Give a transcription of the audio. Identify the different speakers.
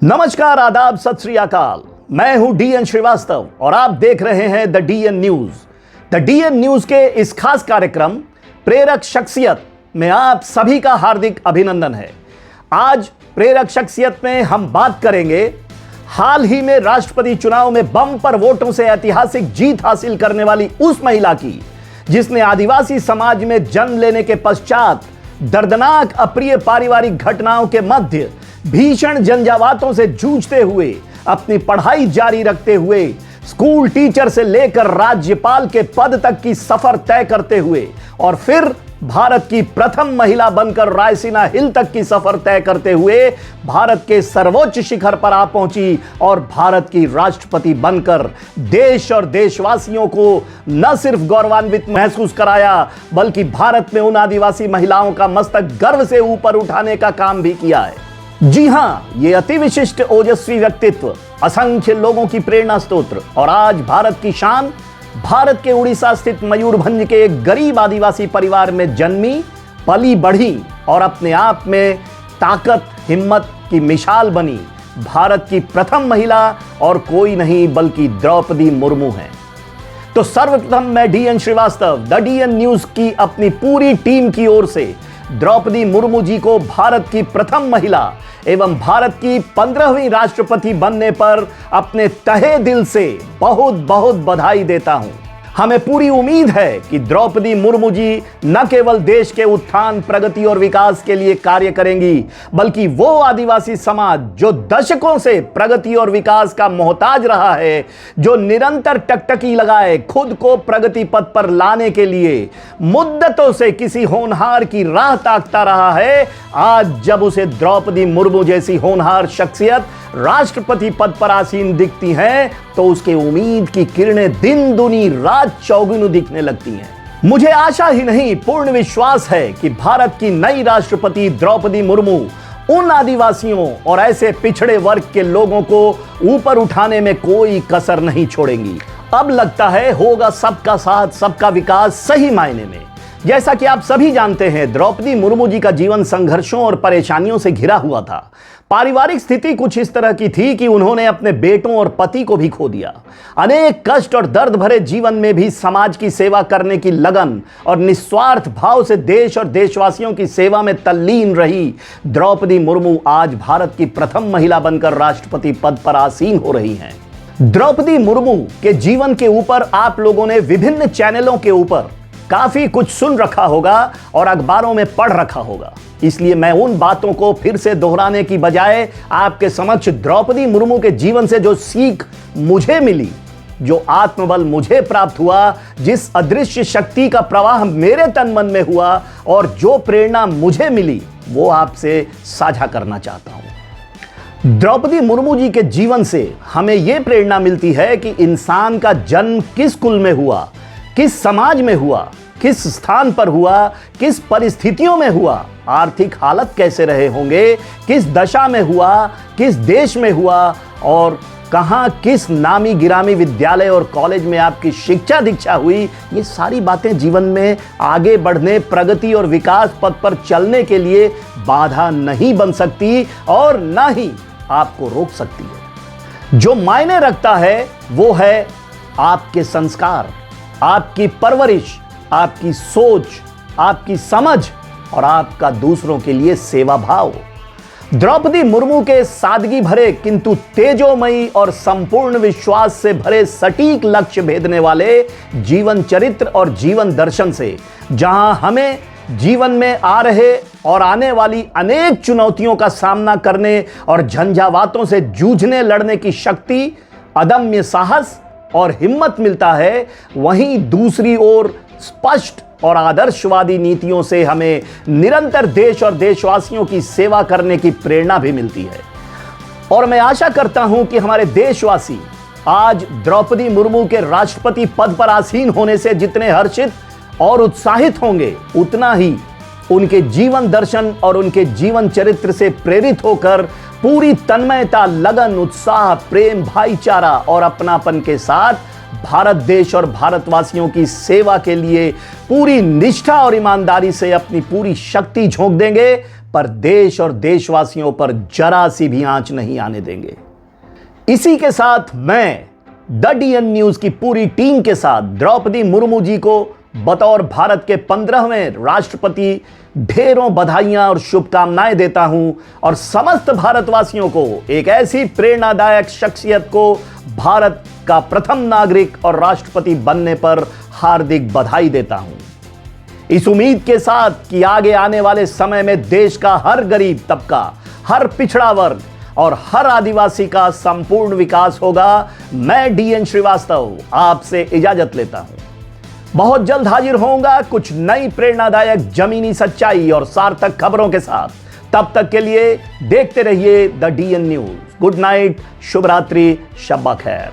Speaker 1: नमस्कार, आदाब, सत श्री अकाल। मैं हूं डीएन श्रीवास्तव और आप देख रहे हैं the DN news. The DN news के इस खास कार्यक्रम प्रेरक शख्सियत में आप सभी का हार्दिक अभिनंदन है। आज प्रेरक शख्सियत में हम बात करेंगे हाल ही में राष्ट्रपति चुनाव में बम्पर वोटों से ऐतिहासिक जीत हासिल करने वाली उस महिला की, जिसने आदिवासी समाज में जन्म लेने के पश्चात दर्दनाक अप्रिय पारिवारिक घटनाओं के मध्य भीषण झंझावातों से जूझते हुए अपनी पढ़ाई जारी रखते हुए स्कूल टीचर से लेकर राज्यपाल के पद तक की सफर तय करते हुए और फिर भारत की प्रथम महिला बनकर रायसीना हिल तक की सफर तय करते हुए भारत के सर्वोच्च शिखर पर आ पहुंची और भारत की राष्ट्रपति बनकर देश और देशवासियों को न सिर्फ गौरवान्वित महसूस कराया, बल्कि भारत में उन आदिवासी महिलाओं का मस्तक गर्व से ऊपर उठाने का काम भी किया है। जी हां, ये अति विशिष्ट ओजस्वी व्यक्तित्व, असंख्य लोगों की प्रेरणा स्रोत और आज भारत की शान, भारत के उड़ीसा स्थित मयूरभंज के एक गरीब आदिवासी परिवार में जन्मी, पली बढ़ी और अपने आप में ताकत हिम्मत की मिसाल बनी भारत की प्रथम महिला और कोई नहीं बल्कि द्रौपदी मुर्मू हैं। तो सर्वप्रथम मैं DN Srivastava the DN news की अपनी पूरी टीम की ओर से द्रौपदी मुर्मू जी को भारत की प्रथम महिला एवं भारत की 15वीं राष्ट्रपति बनने पर अपने तहे दिल से बहुत बहुत बधाई देता हूं। हमें पूरी उम्मीद है कि द्रौपदी मुर्मू जी न केवल देश के उत्थान, प्रगति और विकास के लिए कार्य करेंगी, बल्कि वो आदिवासी समाज जो दशकों से प्रगति और विकास का मोहताज रहा है, जो निरंतर टकटकी लगाए खुद को प्रगति पथ पर लाने के लिए मुद्दतों से किसी होनहार की राह ताकता रहा है, आज जब उसे द्रौपदी मुर्मू जैसी होनहार शख्सियत राष्ट्रपति पद पर आसीन दिखती हैं, तो उसके उम्मीद की किरणें दिन दुनी रात चौगुनी दिखने लगती हैं। मुझे आशा ही नहीं, पूर्ण विश्वास है कि भारत की नई राष्ट्रपति द्रौपदी मुर्मू उन आदिवासियों और ऐसे पिछड़े वर्ग के लोगों को ऊपर उठाने में कोई कसर नहीं छोड़ेंगी। अब लगता है होगा सबका साथ, सबका विकास सही मायने में। जैसा कि आप सभी जानते हैं, द्रौपदी मुर्मू जी का जीवन संघर्षों और परेशानियों से घिरा हुआ था। पारिवारिक स्थिति कुछ इस तरह की थी कि उन्होंने अपने बेटों और पति को भी खो दिया। अनेक कष्ट और दर्द भरे जीवन में भी समाज की सेवा करने की लगन और निस्वार्थ भाव से देश और देशवासियों की सेवा में तल्लीन रही द्रौपदी मुर्मू आज भारत की प्रथम महिला बनकर राष्ट्रपति पद पर आसीन हो रही हैं। द्रौपदी मुर्मू के जीवन के ऊपर आप लोगों ने विभिन्न चैनलों के ऊपर काफी कुछ सुन रखा होगा और अखबारों में पढ़ रखा होगा, इसलिए मैं उन बातों को फिर से दोहराने की बजाय आपके समक्ष द्रौपदी मुर्मू के जीवन से जो सीख मुझे मिली, जो आत्मबल मुझे प्राप्त हुआ, जिस अदृश्य शक्ति का प्रवाह मेरे तन मन में हुआ और जो प्रेरणा मुझे मिली, वो आपसे साझा करना चाहता हूं। द्रौपदी मुर्मू जी के जीवन से हमें यह प्रेरणा मिलती है कि इंसान का जन्म किस कुल में हुआ, किस समाज में हुआ, किस स्थान पर हुआ, किस परिस्थितियों में हुआ, आर्थिक हालत कैसे रहे होंगे, किस दशा में हुआ, किस देश में हुआ और कहां किस नामी गिरामी विद्यालय और कॉलेज में आपकी शिक्षा दीक्षा हुई, ये सारी बातें जीवन में आगे बढ़ने, प्रगति और विकास पथ पर चलने के लिए बाधा नहीं बन सकती और ना ही आपको रोक सकती है। जो मायने रखता है वो है आपके संस्कार, आपकी परवरिश, आपकी सोच, आपकी समझ और आपका दूसरों के लिए सेवा भाव। द्रौपदी मुर्मू के सादगी भरे किंतु तेजोमयी और संपूर्ण विश्वास से भरे सटीक लक्ष्य भेदने वाले जीवन चरित्र और जीवन दर्शन से जहां हमें जीवन में आ रहे और आने वाली अनेक चुनौतियों का सामना करने और झंझावातों से जूझने लड़ने की शक्ति, अदम्य साहस और हिम्मत मिलता है, वहीं दूसरी ओर स्पष्ट और आदर्शवादी नीतियों से हमें निरंतर देश और देशवासियों की सेवा करने की प्रेरणा भी मिलती है। और मैं आशा करता हूं कि हमारे देशवासी आज द्रौपदी मुर्मू के राष्ट्रपति पद पर आसीन होने से जितने हर्षित और उत्साहित होंगे, उतना ही उनके जीवन दर्शन और उनके जीवन चरित्र से प्रेरित होकर पूरी तन्मयता, लगन, उत्साह, प्रेम, भाईचारा और अपनापन के साथ भारत देश और भारतवासियों की सेवा के लिए पूरी निष्ठा और ईमानदारी से अपनी पूरी शक्ति झोंक देंगे। पर देश और देशवासियों पर जरा सी भी आंच नहीं आने देंगे। इसी के साथ मैं द डीएन न्यूज की पूरी टीम के साथ द्रौपदी मुर्मू जी को बतौर भारत के 15वें राष्ट्रपति ढेरों बधाइयां और शुभकामनाएं देता हूं और समस्त भारतवासियों को एक ऐसी प्रेरणादायक शख्सियत को भारत का प्रथम नागरिक और राष्ट्रपति बनने पर हार्दिक बधाई देता हूं। इस उम्मीद के साथ कि आगे आने वाले समय में देश का हर गरीब तबका, हर पिछड़ा वर्ग और हर आदिवासी का संपूर्ण विकास होगा, मैं डीएन श्रीवास्तव आपसे इजाजत लेता हूं। बहुत जल्द हाजिर होऊंगा कुछ नई प्रेरणादायक जमीनी सच्चाई और सार्थक खबरों के साथ। तब तक के लिए देखते रहिए the DN news. Good night, शुभ रात्रि, शब्बा खैर।